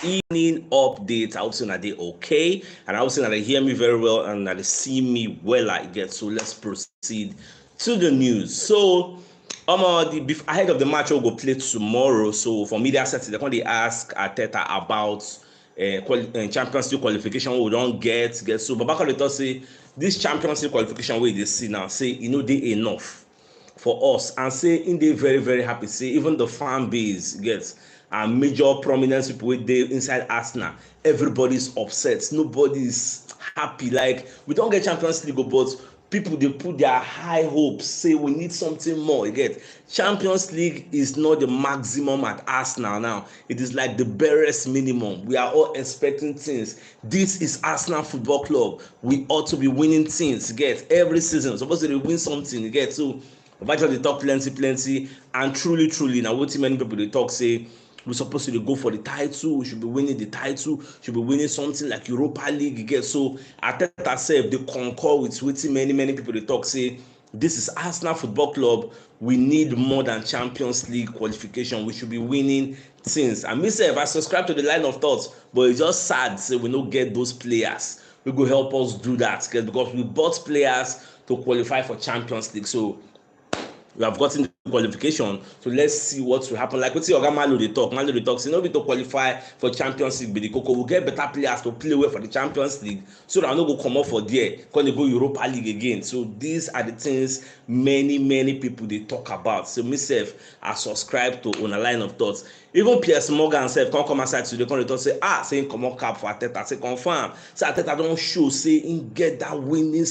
evening update. I hope so that they okay, and I hope so that they hear me very well and that they see me well. I get so. Let's proceed to the news. So, ahead of the match, we'll go play tomorrow. So for media sets, they're going to ask Arteta about Champions League qualification. We don't get so. But back on the thought, say this Champions League qualification way they see now, say they enough for us, and say in they very very happy, say even the fan base gets and major prominent people wey dey inside Arsenal, everybody's upset, nobody's happy. Like, we don't get Champions League, but people dey put their high hopes, say we need something more. You get, Champions League is not the maximum at Arsenal now, it is like the barest minimum. We are all expecting things. This is Arsenal Football Club, we ought to be winning things. You get, every season supposed to win something. You get, so Virtually they talk plenty, and truly now wetin many people dey talk, say we supposed to go for the title, we should be winning the title, should be winning something like Europa League. You get, so Arteta sef dey concur with wetin many people dey talk, say this is Arsenal Football Club, we need more than Champions League qualification, we should be winning things. And me sef, I subscribe to the line of thought, but it's just sad say we no get those players wey go help us do that, because we bought players to qualify for Champions League. So we have gotten the qualification, so let's see what will happen. Like wetin oga Malo dey talk say no be to qualify for Champions League be the koko, we get better players to play well for the Champions League, so that I no go comot for there come dey go Europa League again. So these are the things many people dey talk about. So me sef, I subscribe to una line of thoughts. Even Piers Morgan sef come outside today come dey talk say say him comot cap for Arteta, say confirm say Arteta don show say him get that winning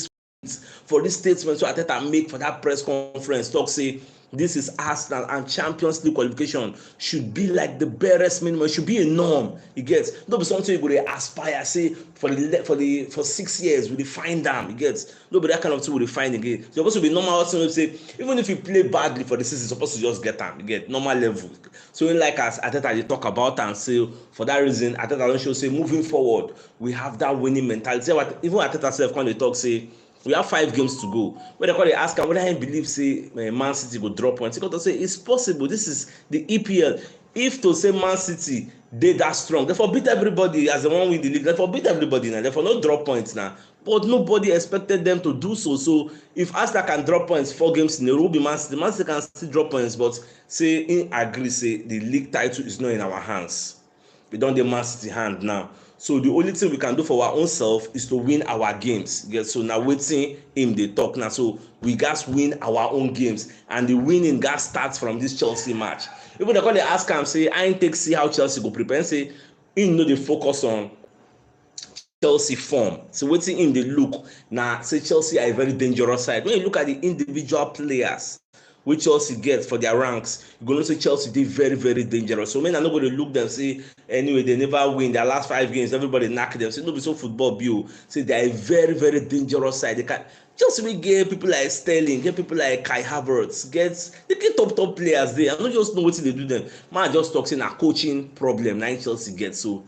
for this statement. So Arteta make for that press conference talk, say this is Arsenal and Champions League qualification should be like the barest minimum, it should be a norm. You get, no be something you go dey aspire, say for 6 years we dey find am. You get, no be that kind of thing we dey find again. It's supposed to be normal thing, say even if you play badly for the season, you're supposed to just get am. You get, normal level. So like as Arteta dey talk about and say for that reason Arteta don show say moving forward we have that winning mentality. Even Arteta sef come dey talk, say we have 5 games to go. When they ask him whether he believe say Man City go drop points, he got to say it's possible. This is the EPL. If to say Man City they that strong, they beat everybody as the one win the league. They beat everybody now. They no drop points now. But nobody expected them to do so. So if Arsenal can drop points 4 games in a row, Man City can still drop points. But say in agree, say the league title is not in our hands. We don't the Man City hand now. So the only thing we can do for our own self is to win our games. Yeah, so now wetin him dey talk now. So we gats win our own games, and the winning gats start from this Chelsea match. Even they come dey ask am, say I ain't take see how Chelsea go prepare, say him no dey focus on Chelsea form. So wetin him dey look na, say Chelsea are a very dangerous side. When you look at the individual players wey Chelsea get for their ranks, you go know say Chelsea dey very dangerous. So men are not going to look them, say anyway they never win their last 5 games, everybody knack them, say no be so football be. Say they are a very dangerous side. They can Chelsea will get people like Sterling, get people like Kai Havertz, they get top players there. I no just know wetin dey do them. Man just talk say na coaching problem na Chelsea get. So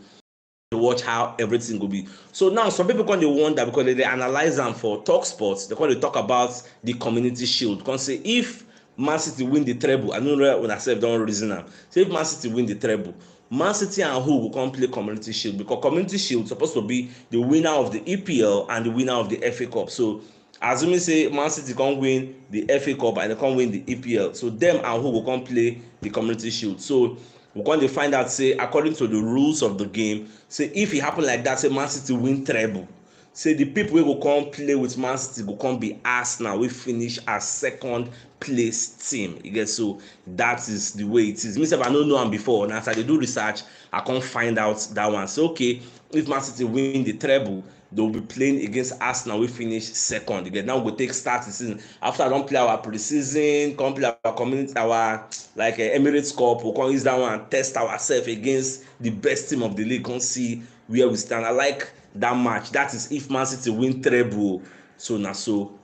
watch how everything go be. So now some people come dey wonder, because they analyze them for Talk Sports, they come dey talk about the Community Shield. Come say if Man City win the treble, I know when I said don't reason am. So if Man City win the treble, Man City and who will come play Community Shield, because Community Shield supposed to be the winner of the EPL and the winner of the FA Cup. So assuming say Man City can win the FA Cup and they can win the EPL, so them and who will come play the Community Shield. So we're going to find out, say according to the rules of the game, say if it happen like that, say Man City win treble, say the people wey go come play with Man City go come be Arsenal, we finish as second place team. You get, so that is the way it is. Me sef I no know am before, and as I dey do research I can't find out that one. So okay, if Man City win the treble, they will be playing against Arsenal, we finish second. You get, now we go take start the season after I don play our pre-season, come play our community, our like Emirates Cup. We'll come use that one and test ourselves against the best team of the league, come see where we stand. I like that match. That is if Man City win treble. So now so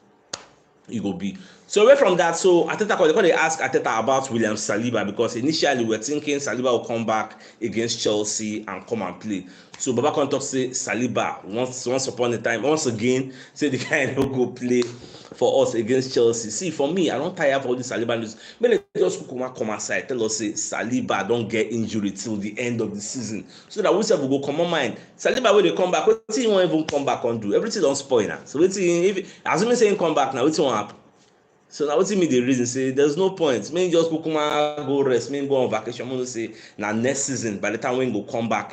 it go be. So away from that, so Arteta they ask Arteta about William Saliba because initially we were thinking Saliba will come back against Chelsea and come and play. So Baba can talk say Saliba once upon a time, once again, say the guy will go play for us against Chelsea. See, for me, I don't tire of all this Saliba news. Maybe just come aside, tell us say Saliba don't get injury till the end of the season. So that we say we go come on mind. Saliba when they come back, what thing won't even come back and do? Everything don't spoil now. So if assuming saying come back now, what won't happen? So now wetin me the reason say there's no point. Make just kukuma go rest, make go on vacation. I'm say now next season by the time we go come back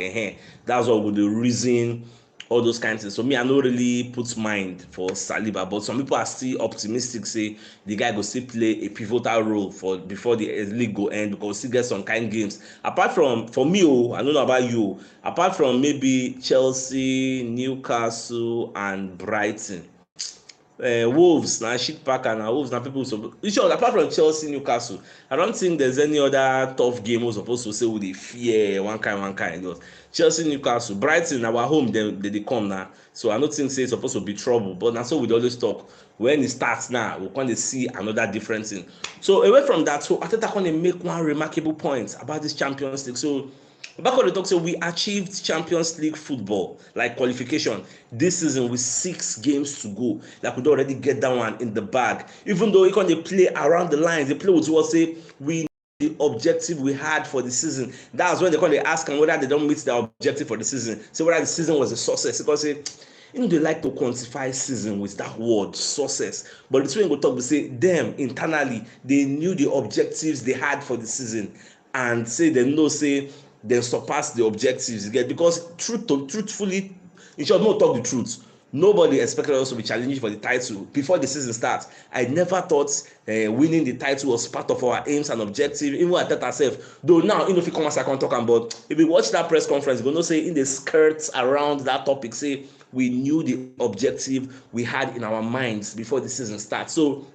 that's what would the reason all those kinds of things. So me I no really put mind for Saliba, but some people are still optimistic say the guy go still play a pivotal role for before the league go end because we still get some kind games. Apart from for me, I don't know about you. Apart from maybe Chelsea, Newcastle, and Brighton. Wolves na shit packer na Wolves na people so sure apart from Chelsea, Newcastle, I don't think there's any other tough game we're supposed to say with the fear one kind. Just Chelsea, Newcastle, Brighton, our home they come now. So I don't think say it's supposed to be trouble, but now so we always talk when it starts now we're going to see another different thing. So away from that, so Arteta going to make one remarkable point about this Champions League. So back on the talk, so we achieved Champions League football, like qualification, this season with 6 games to go. Like we already get that one in the bag. Even though they play around the lines, they play with what say we the objective we had for the season. That's when they ask them whether they don't meet their objective for the season. So whether the season was a success. Because they like to quantify season with that word success. But the way we talk, we say them internally, they knew the objectives they had for the season and say they know say then surpass the objectives again because truthfully, in short, no talk the truth. Nobody expected us to be challenging for the title before the season starts. I never thought winning the title was part of our aims and objectives. Even I thought ourselves, though now, if you come as I can talk about, if you watch that press conference, you're going to say in the skirts around that topic, say we knew the objective we had in our minds before the season starts. So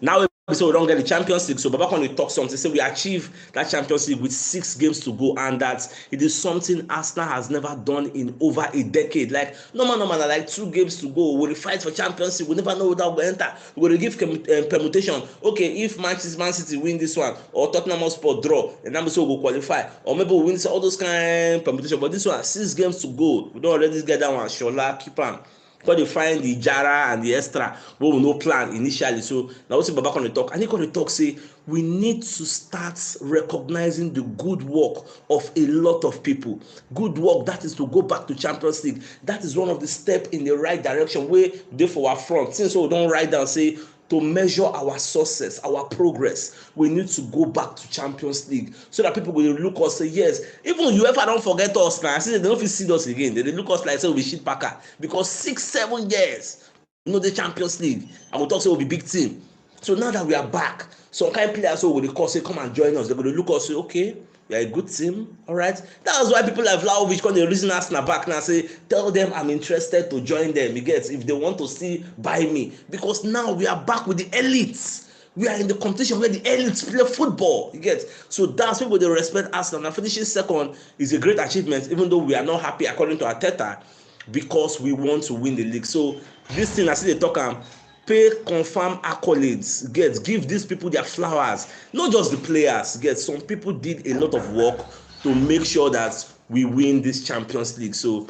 now so we don't get the Champions League. So Baba can talk something. Say we achieve that Champions League with 6 games to go, and that it is something Arsenal has never done in over a decade. Like no man, like 2 games to go. We'll fight for Champions League. We never know that will enter. We'll give permutation. Okay, if Man City win this one, or Tottenham Hotspur draw, and then we will qualify, or maybe we win all those kind of permutation. But this one, 6 games to go. We don't already get that one. Shola, keep on. Because they find the Jara and the extra, but we no plan initially. So now we see Baba on the talk, and he on the talk say we need to start recognizing the good work of a lot of people. Good work that is to go back to Champions League. That is one of the steps in the right direction. Where they for our front. Since we don't write down say to measure our success, our progress, we need to go back to Champions League so that people will look us say yes. Even UEFA don't forget us now. See, they don't see us again. They look us like say we shit packer because 6-7 years, the Champions League, and we talk say we'll be big team. So now that we are back, some kind of players will call say come and join us. They're going to look us say okay. We are a good team, all right. That's why people like Vlahovic when they reason us now back now say, tell them I'm interested to join them. You get if they want to still buy me because now we are back with the elites. We are in the competition where the elites play football. You get so that's why they respect us. Now finishing second is a great achievement, even though we are not happy according to Arteta because we want to win the league. So this thing I see they talk pay confirm accolades, give these people their flowers, not just the players. Some people did a lot of work to make sure that we win this Champions League. So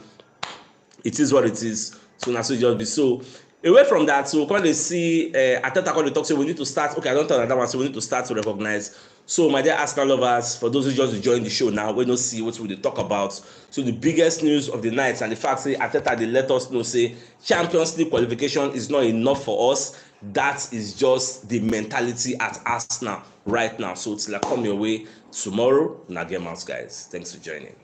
it is what it is. So now so just be so away from that. So when they see Arteta when they talk, so we need to start. Okay, I don't tell that one. So we need to start to recognize. So my dear Arsenal lovers, for those who just joined the show now, we don't see what we talk about. So the biggest news of the night and the fact say Arteta they let us know say Champions League qualification is not enough for us. That is just the mentality at Arsenal right now. So it's like come your way tomorrow. Now game out, guys. Thanks for joining.